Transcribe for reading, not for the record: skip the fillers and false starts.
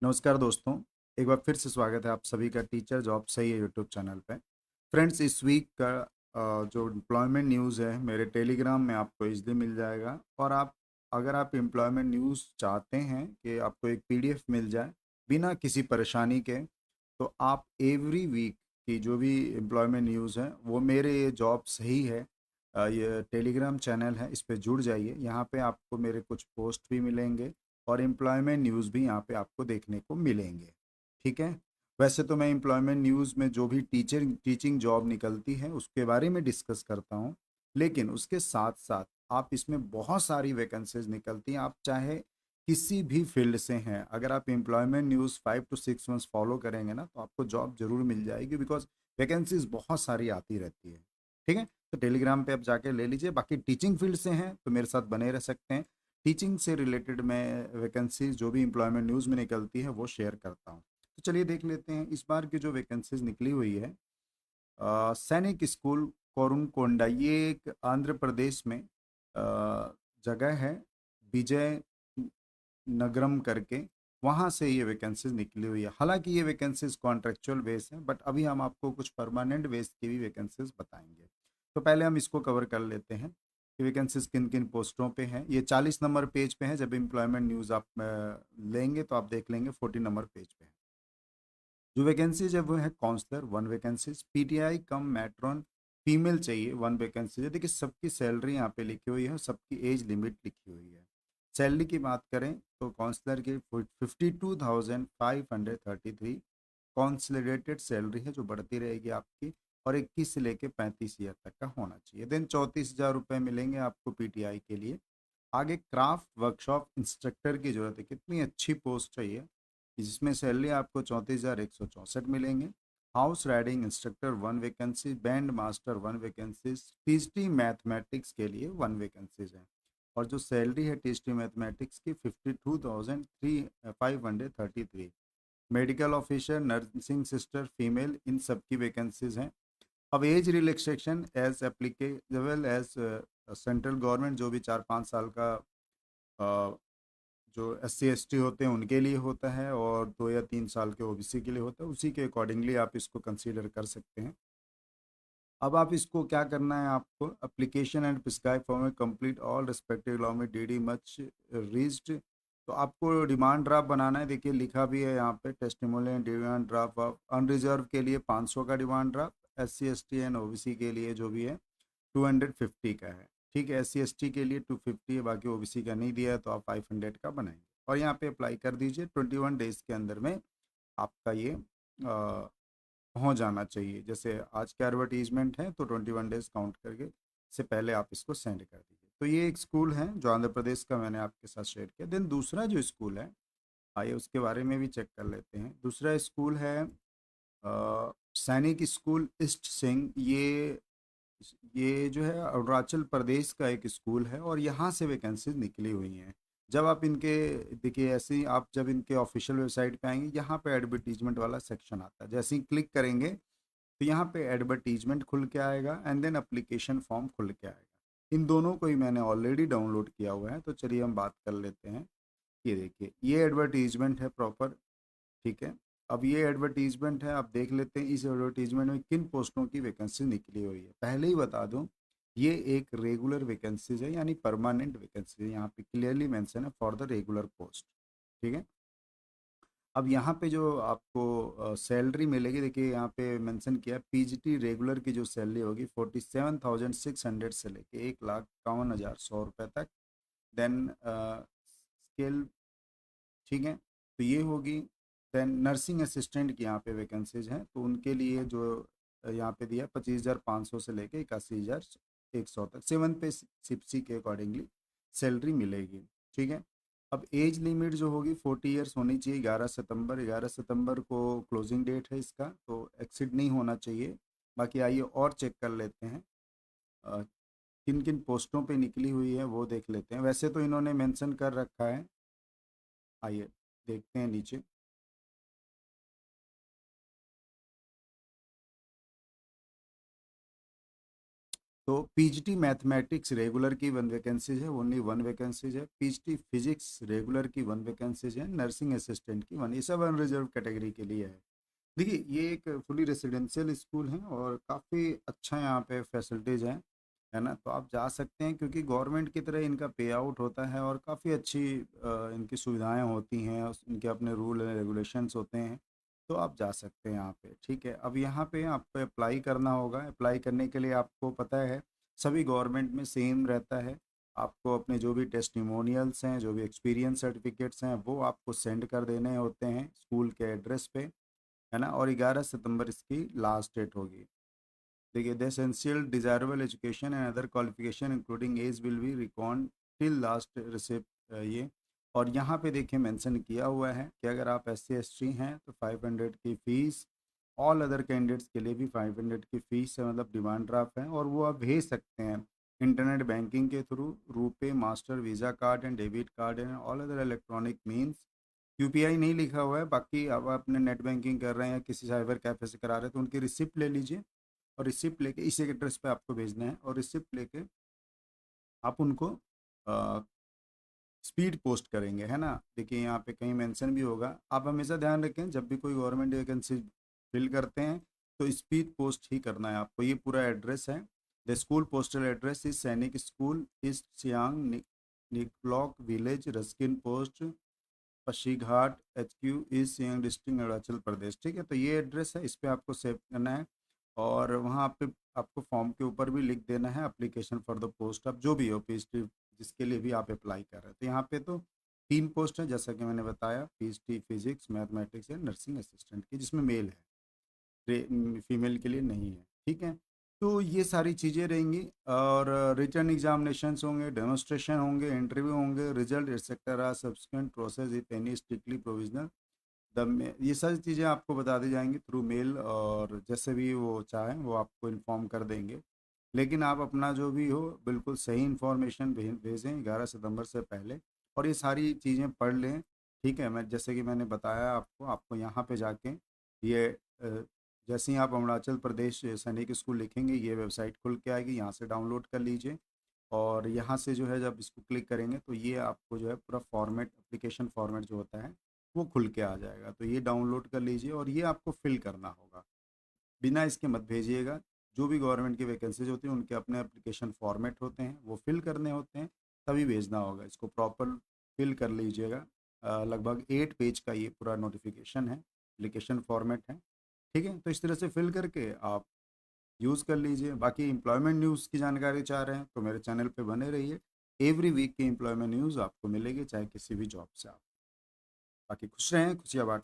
नमस्कार दोस्तों, एक बार फिर से स्वागत है आप सभी का टीचर जॉब सही है यूट्यूब चैनल पे। फ्रेंड्स, इस वीक का जो एम्प्लॉयमेंट न्यूज़ है मेरे टेलीग्राम में आपको इजली मिल जाएगा। और आप अगर आप एम्प्लॉयमेंट न्यूज़ चाहते हैं कि आपको एक पीडीएफ मिल जाए बिना किसी परेशानी के, तो आप एवरी वीक की जो भी एम्प्लॉयमेंट न्यूज़ है वो मेरे ये जॉब सही है ये टेलीग्राम चैनल है, इस पे जुड़ जाइए। यहाँ पे आपको मेरे कुछ पोस्ट भी मिलेंगे और एम्प्लॉयमेंट न्यूज़ भी यहाँ पे आपको देखने को मिलेंगे। ठीक है। वैसे तो मैं एम्प्लॉयमेंट न्यूज़ में जो भी टीचिंग जॉब निकलती है उसके बारे में डिस्कस करता हूँ, लेकिन उसके साथ साथ आप इसमें बहुत सारी वैकेंसीज निकलती हैं। आप चाहे किसी भी फील्ड से हैं, अगर आप employment news 5 to 6 months follow करेंगे ना तो आपको जॉब जरूर मिल जाएगी, बिकॉज वैकेंसीज बहुत सारी आती रहती है। ठीक है। तो टेलीग्राम पे आप जाके ले लीजिए। बाकी टीचिंग फील्ड से हैं तो मेरे साथ बने रह सकते हैं। टीचिंग से रिलेटेड मैं वैकेंसीज जो भी एम्प्लॉयमेंट न्यूज़ में निकलती है वो शेयर करता हूँ। तो चलिए देख लेते हैं इस बार की जो वैकेंसीज निकली हुई है। सैनिक स्कूल कोरुनकोंडा, ये एक आंध्र प्रदेश में जगह है, विजय नगरम करके, वहाँ से ये वैकेंसीज निकली हुई है। हालांकि ये वैकेंसीज कॉन्ट्रेक्चुअल बेस है, बट अभी हम आपको कुछ परमानेंट बेस की भी वैकेंसीज बताएंगे। तो पहले हम इसको कवर कर लेते हैं कि वैकेंसीज किन किन पोस्टों पे हैं। ये 40 नंबर पेज पे है। जब एम्प्लॉयमेंट न्यूज़ आप लेंगे तो आप देख लेंगे 40 नंबर पेज पे है। जो वैकेंसीज है वो है काउंसलर 1 वैकेंसीज, पीटीआई कम मैट्रॉन फीमेल चाहिए 1 वैकेंसी है। देखिए सबकी सैलरी यहाँ पे लिखी हुई है और सबकी एज लिमिट लिखी हुई है। सैलरी की बात करें तो काउंसलर की 52,533 कॉन्सलिडेटेड सैलरी है जो बढ़ती रहेगी आपकी, और 21 से लेके 35 ईयर तक का होना चाहिए। देन 34,000 रुपये मिलेंगे आपको पीटीआई के लिए। आगे क्राफ्ट वर्कशॉप इंस्ट्रक्टर की जरूरत है। कितनी अच्छी पोस्ट है ये, जिसमें सैलरी आपको 34,164 मिलेंगे। House riding instructor 1 vacancy, band master 1 vacancy, TST mathematics के लिए 1 वैकेंसीज है। और जो सैलरी है टीएसटी मैथमेटिक्स की 52,533। Medical officer, nursing sister female, इन सब की वैकेंसीज हैं। अब age relaxation as applicable as central government, जो भी 4-5 साल का जो SC ST होते हैं उनके लिए होता है, और 2 या 3 साल के ओबीसी के लिए होता है। उसी के अकॉर्डिंगली आप इसको कंसीडर कर सकते हैं। अब आप इसको क्या करना है, आपको एप्लीकेशन एंड प्रिस्क्राइब फॉर्म में कंप्लीट ऑल रिस्पेक्टिव लॉ में DD मच रीच्ड। तो आपको डिमांड ड्राफ्ट बनाना है। देखिए लिखा भी है यहाँ पे, testimonial demand draft of unreserved के लिए 500 का demand draft, SC ST and OBC के लिए जो भी है 250 का है। ठीक है, SC ST के लिए 250 है, बाकी OBC का नहीं दिया है तो आप 500 का बनाएंगे और यहाँ पे अप्लाई कर दीजिए। 21 डेज के अंदर में आपका ये पहुँच जाना चाहिए। जैसे आज का एडवर्टीजमेंट है तो 21 डेज काउंट करके से पहले आप इसको सेंड कर दीजिए। तो ये एक स्कूल है जो आंध्र प्रदेश का मैंने आपके साथ शेयर किया। देन दूसरा जो स्कूल है, आइए उसके बारे में भी चेक कर लेते हैं। दूसरा स्कूल है सैनिक स्कूल ईस्ट सिंह। ये जो है अरुणाचल प्रदेश का एक स्कूल है और यहाँ से वैकेंसीज निकली हुई हैं। जब आप इनके देखिए, ऐसे ही आप जब इनके ऑफिशियल वेबसाइट पे आएंगे, यहाँ पे एडवर्टीजमेंट वाला सेक्शन आता है। जैसे ही क्लिक करेंगे तो यहाँ पे एडवर्टीजमेंट खुल के आएगा एंड देन एप्लीकेशन फॉर्म खुल के आएगा। इन दोनों को ही मैंने ऑलरेडी डाउनलोड किया हुआ है, तो चलिए हम बात कर लेते हैं। ये देखिए, ये एडवर्टीजमेंट है प्रॉपर। ठीक है। अब ये एडवर्टीजमेंट है, आप देख लेते हैं इस एडवर्टीजमेंट में किन पोस्टों की वैकेंसी निकली हुई है। पहले ही बता दूं, ये एक रेगुलर वैकेंसीज है, यानी परमानेंट वैकेंसी है। यहाँ पे क्लियरली मेंशन है फॉर द रेगुलर पोस्ट। ठीक है। अब यहाँ पे जो आपको सैलरी मिलेगी, देखिए यहाँ पे मेंशन किया है पीजीटी रेगुलर की जो सैलरी होगी 47,600 से लेके 1,51,100 रुपये तक। देन स्केल, ठीक है, तो ये होगी। देन नर्सिंग असिस्टेंट की यहाँ पे वैकेंसीज हैं, तो उनके लिए जो यहाँ पे दिया 25,500 से लेके 81,100 तक 7 पे 60 के अकॉर्डिंगली सैलरी मिलेगी। ठीक है। अब एज लिमिट जो होगी 40 ईयर्स होनी चाहिए। 11 सितंबर को क्लोजिंग डेट है इसका, तो एक्सीड नहीं होना चाहिए। बाकी आइए और चेक कर लेते हैं किन किन पोस्टों पे निकली हुई है वो देख लेते हैं। वैसे तो इन्होंने मेंशन कर रखा है, आइए देखते हैं नीचे। तो पीजीटी मैथमेटिक्स रेगुलर की 1 वैकेंसीज है, ओनली 1 वैकेंसीज है। पीजीटी फिजिक्स रेगुलर की 1 वैकेंसीज है। नर्सिंग असिस्टेंट की 1, ये सब अनरिजर्व कैटेगरी के लिए है। देखिए ये एक फुली रेसिडेंशियल स्कूल है और काफ़ी अच्छा यहाँ पे फैसिलिटीज़ हैं, है ना? तो आप जा सकते हैं क्योंकि गवर्नमेंट की तरह इनका पे आउट होता है और काफ़ी अच्छी इनकी सुविधाएं होती हैं और इनके अपने रूल एंड रेगुलेशंस होते हैं। तो आप जा सकते हैं यहाँ पे, ठीक है। अब यहाँ पे आपको अप्लाई करना होगा। अप्लाई करने के लिए आपको पता है सभी गवर्नमेंट में सेम रहता है। आपको अपने जो भी टेस्टिमोनियल्स हैं, जो भी एक्सपीरियंस सर्टिफिकेट्स हैं, वो आपको सेंड कर देने होते हैं स्कूल के एड्रेस पे, है ना? और 11 सितंबर इसकी लास्ट डेट होगी। देखिए, the essential desirable education and other qualification including age will be record till last receipt, ये। और यहाँ पे देखिए मेंशन किया हुआ है कि अगर आप SC ST हैं तो 500 की फ़ीस, ऑल अदर कैंडिडेट्स के लिए भी 500 की फ़ीस है, मतलब डिमांड ड्राफ्ट है और वो आप भेज सकते हैं इंटरनेट बैंकिंग के through, RuPay, master, visa card and debit card and all other electronic means. UPI नहीं लिखा हुआ है, बाकी अब आप अपने नेट बैंकिंग कर रहे हैं, किसी साइबर कैफे से करा रहे हैं, तो उनकी रिसिप्ट ले लीजिए और रिसिप्ट लेके इस एड्रेस पे आपको भेजना है और रिसिप्ट लेके आप उनको स्पीड पोस्ट करेंगे, है ना? देखिए यहाँ पे कहीं मेंशन भी होगा। आप हमेशा ध्यान रखें जब भी कोई गवर्नमेंट वैकेंसी फिल करते हैं तो स्पीड पोस्ट ही करना है आपको। ये पूरा एड्रेस है। The school postal address is Sainik school, East Siang, Niklok village, Ruskin post, Pasighat, HQ, East Siang district, Arunachal Pradesh. ठीक है, तो ये एड्रेस है, इस पे आपको सेव करना है और वहाँ पे आपको फॉर्म के ऊपर भी लिख देना है application for the post of जो भी हो, पीएचडी जिसके लिए भी आप अप्लाई कर रहे हैं। तो यहाँ पे तो 3 पोस्ट है जैसा कि मैंने बताया, पीएचडी फिजिक्स, मैथमेटिक्स या नर्सिंग असिस्टेंट की, जिसमें मेल है, फीमेल के लिए नहीं है, ठीक है। तो ये सारी चीज़ें रहेंगी और रिटर्न एग्जामिनेशंस होंगे, डेमोस्ट्रेशन होंगे, इंटरव्यू होंगे, result etcetera subsequent process if any strictly provisional the में, ये सारी चीज़ें आपको बता दी जाएंगी थ्रू मेल और जैसे भी वो चाहें वो आपको इन्फॉर्म कर देंगे। लेकिन आप अपना जो भी हो बिल्कुल सही इन्फॉर्मेशन भेजें 11 सितंबर से पहले और ये सारी चीज़ें पढ़ लें, ठीक है। मैं जैसे कि मैंने बताया आपको, आपको यहाँ पे जाके ये जैसे ही आप अरुणाचल प्रदेश सैनिक स्कूल लिखेंगे ये वेबसाइट खुल के आएगी, यहाँ से डाउनलोड कर लीजिए और यहाँ से जो है जब इसको क्लिक करेंगे तो ये आपको जो है पूरा फॉर्मेट, एप्लीकेशन फॉर्मेट जो होता है वो खुल के आ जाएगा। तो ये डाउनलोड कर लीजिए और ये आपको फिल करना होगा, बिना इसके मत भेजिएगा। जो भी गवर्नमेंट की वैकेंसीज होती हैं उनके अपने एप्लीकेशन फॉर्मेट होते हैं, वो फिल करने होते हैं, तभी भेजना होगा। इसको प्रॉपर फिल कर लीजिएगा। लगभग 8 पेज का ये पूरा नोटिफिकेशन है, एप्लीकेशन फॉर्मेट है, ठीक है। तो इस तरह से फिल करके आप यूज़ कर लीजिए। बाकी एम्प्लॉयमेंट न्यूज़ की जानकारी चाह रहे हैं तो मेरे चैनल पे बने रहिए। एवरी वीक की एम्प्लॉयमेंट न्यूज़ आपको मिलेगी, चाहे किसी भी जॉब से आप। बाकी खुश रहें, खुशियाँ बाँटें।